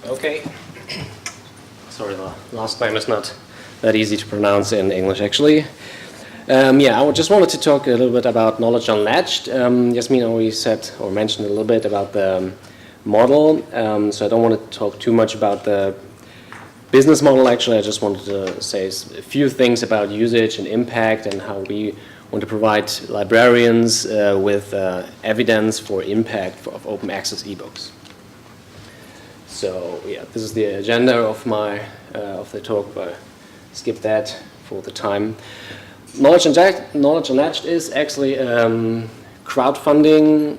Okay. Sorry, the last name is not that easy to pronounce in English, actually. Yeah, I just wanted to talk a little bit about Knowledge Unlatched. Yasmin already said or mentioned a little bit about the model, so I don't want to talk too much about the business model. Actually, I just wanted to say a few things about usage and impact and how we want to provide librarians with evidence for impact of open access ebooks. So yeah, this is the agenda of of the talk, but skip that for the time. Knowledge Unlatched is actually a crowdfunding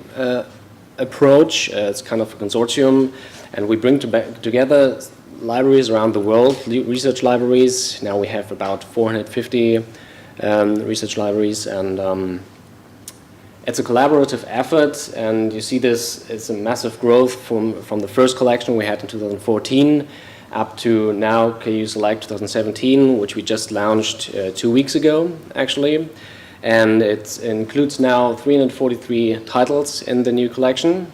approach. It's kind of a consortium, and we bring together libraries around the world, research libraries. Now we have about 450 research libraries, and it's a collaborative effort, and you see this, it's a massive growth from the first collection we had in 2014 up to now KU Select 2017, which we just launched 2 weeks ago, actually. And it includes now 343 titles in the new collection.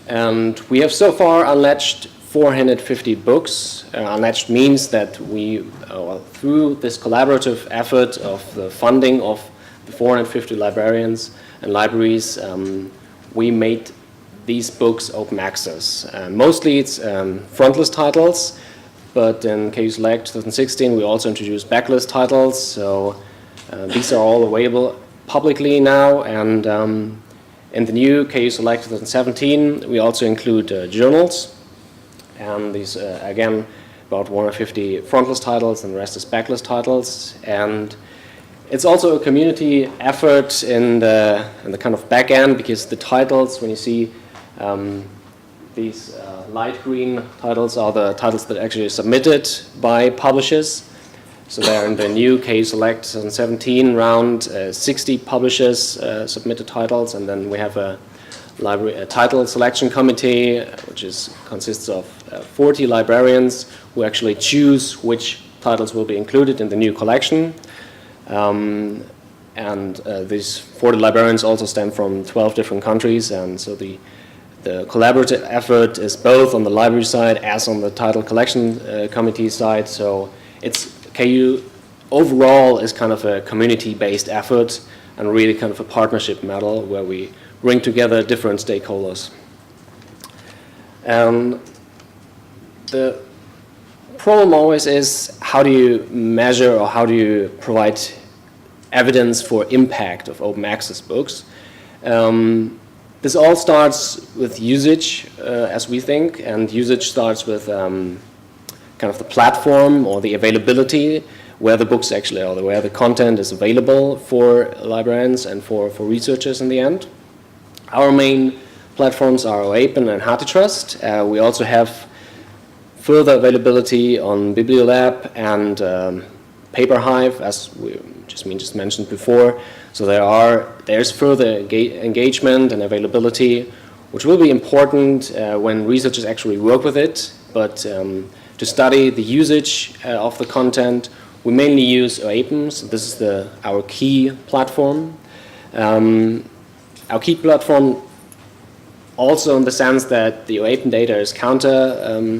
And we have so far unlatched 450 books. Unlatched means that we, through this collaborative effort of the funding of the 450 librarians and libraries, we made these books open access. Mostly it's frontlist titles, but in KU Select 2016 we also introduced backlist titles, so these are all available publicly now, and in the new KU Select 2017 we also include journals, and these again about 150 frontlist titles and the rest is backlist titles. And it's also a community effort in the kind of back end, because the titles, when you see these light green titles, are the titles that actually are submitted by publishers. So they're in the new KU Select 2017 round, 60 publishers submitted titles, and then we have a title selection committee, which consists of 40 librarians who actually choose which titles will be included in the new collection. And these 40 librarians also stem from 12 different countries, and so the collaborative effort is both on the library side as on the title collection committee side. So it's KU overall is kind of a community-based effort and really kind of a partnership model where we bring together different stakeholders. The problem always is, how do you measure or how do you provide evidence for impact of open access books? This all starts with usage, as we think, and usage starts with kind of the platform or the availability, where the books actually are, where the content is available for librarians and for researchers in the end. Our main platforms are OAPN and HartiTrust. We also have further availability on Bibliolab and PaperHive, as we just mentioned before. So there's further engagement and availability, which will be important when researchers actually work with it. But to study the usage of the content, we mainly use OAPN. So this is our key platform. Our key platform also in the sense that the OAPN data is counter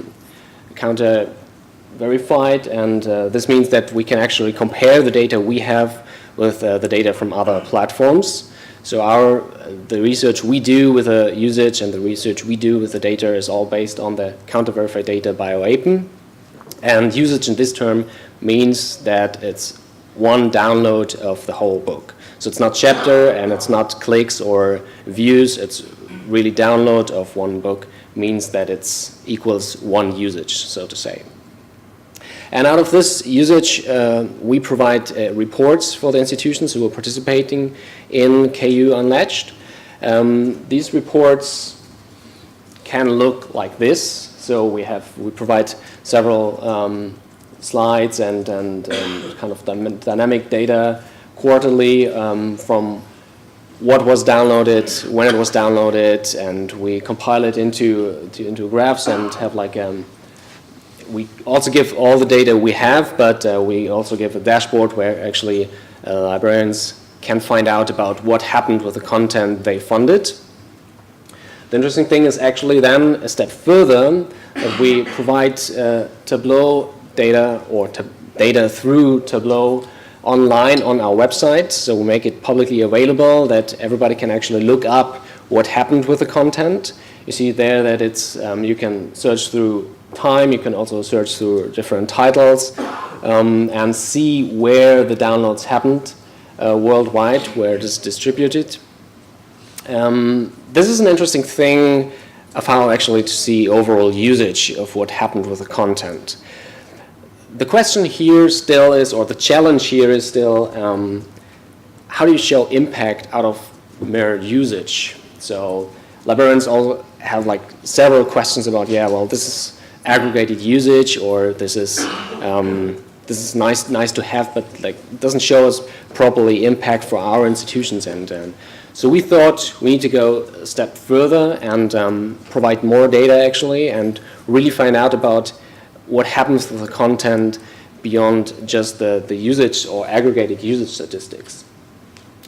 verified, and this means that we can actually compare the data we have with the data from other platforms. So the research we do with the usage and the research we do with the data is all based on the counter-verified data by OAPN. And usage in this term means that it's one download of the whole book. So it's not chapter and it's not clicks or views, it's really download of one book, means that it equals one usage, so to say. And out of this usage, we provide reports for the institutions who are participating in KU Unlatched. These reports can look like this. So we provide several slides and kind of dynamic data quarterly from what was downloaded, when it was downloaded, and we compile it into graphs and have like we also give all the data we have, but we also give a dashboard where actually librarians can find out about what happened with the content they funded. The interesting thing is actually then a step further that we provide Tableau data or data through Tableau online on our website. So we make it publicly available that everybody can actually look up what happened with the content. You see there that it's you can search through time, you can also search through different titles and see where the downloads happened worldwide, where it is distributed. This is an interesting thing of how actually to see overall usage of what happened with the content. The question here still is, or the challenge here is still, how do you show impact out of mere usage? So librarians also have like several questions about, yeah, well, this is aggregated usage, or this is nice to have, but like it doesn't show us properly impact for our institutions. And so we thought we need to go a step further and provide more data actually, and really find out about what happens to the content beyond just the usage or aggregated usage statistics.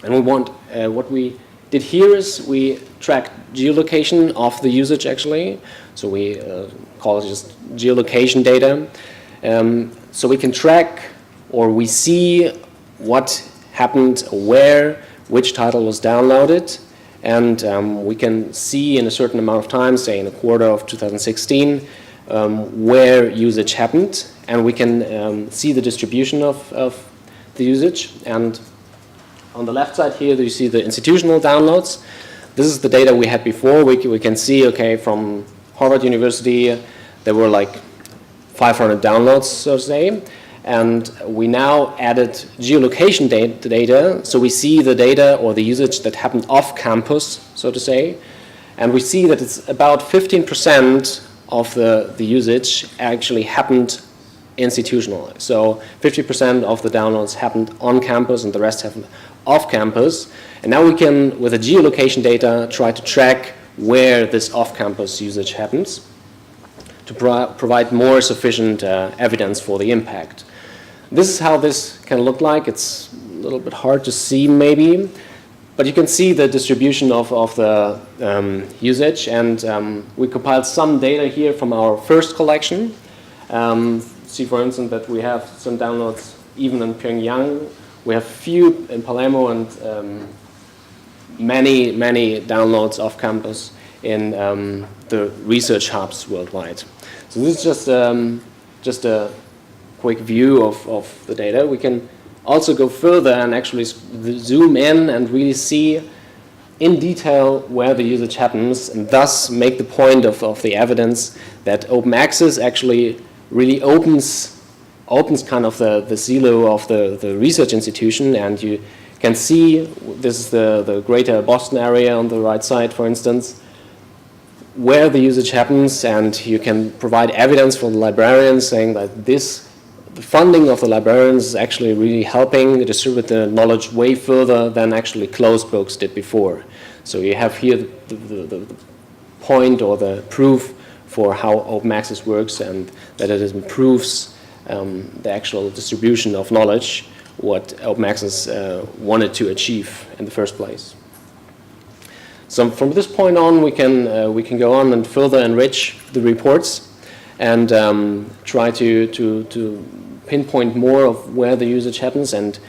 And we want, what we did here is we tracked geolocation of the usage actually. So we call it just geolocation data. So we can track, or we see what happened, where, which title was downloaded, and we can see in a certain amount of time, say in a quarter of 2016, where usage happened, and we can see the distribution of the usage. And on the left side here, you see the institutional downloads. This is the data we had before. We can see, okay, from Harvard University, there were like 500 downloads, so to say. And we now added geolocation data, so we see the data or the usage that happened off campus, so to say. And we see that it's about 15% of the usage actually happened institutionally. So 50% of the downloads happened on campus and the rest happened off campus. And now we can, with the geolocation data, try to track where this off-campus usage happens to provide more sufficient evidence for the impact. This is how this can look like. It's a little bit hard to see maybe, but you can see the distribution of the usage, and we compiled some data here from our first collection. See for instance that we have some downloads even in Pyongyang. We have few in Palermo, and many downloads off campus in the research hubs worldwide. So this is just a quick view of the data. We can also go further and actually zoom in and really see in detail where the usage happens, and thus make the point of the evidence that open access actually really opens kind of the silo of the research institution. And you can see, this is the greater Boston area on the right side, for instance, where the usage happens, and you can provide evidence for the librarians saying that the funding of the librarians is actually really helping distribute the knowledge way further than actually closed books did before. So you have here the point or the proof for how open access works, and that it improves the actual distribution of knowledge, what open access wanted to achieve in the first place. So from this point on, we can go on and further enrich the reports and try to pinpoint more of where the usage happens, and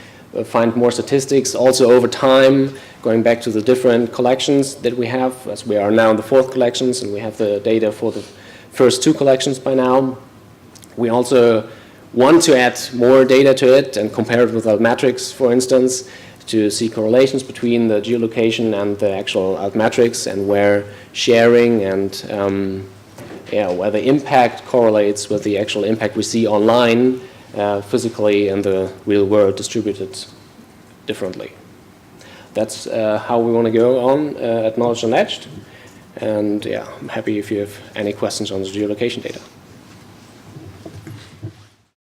find more statistics also over time, going back to the different collections that we have, as we are now in the 4th collections, and we have the data for the first 2 collections by now. We also want to add more data to it and compare it with altmetrics, for instance, to see correlations between the geolocation and the actual altmetrics, and where sharing and where the impact correlates with the actual impact we see online, physically in the real world, distributed differently. That's how we want to go on at KnowledgeMatch. And yeah, I'm happy if you have any questions on the geolocation data.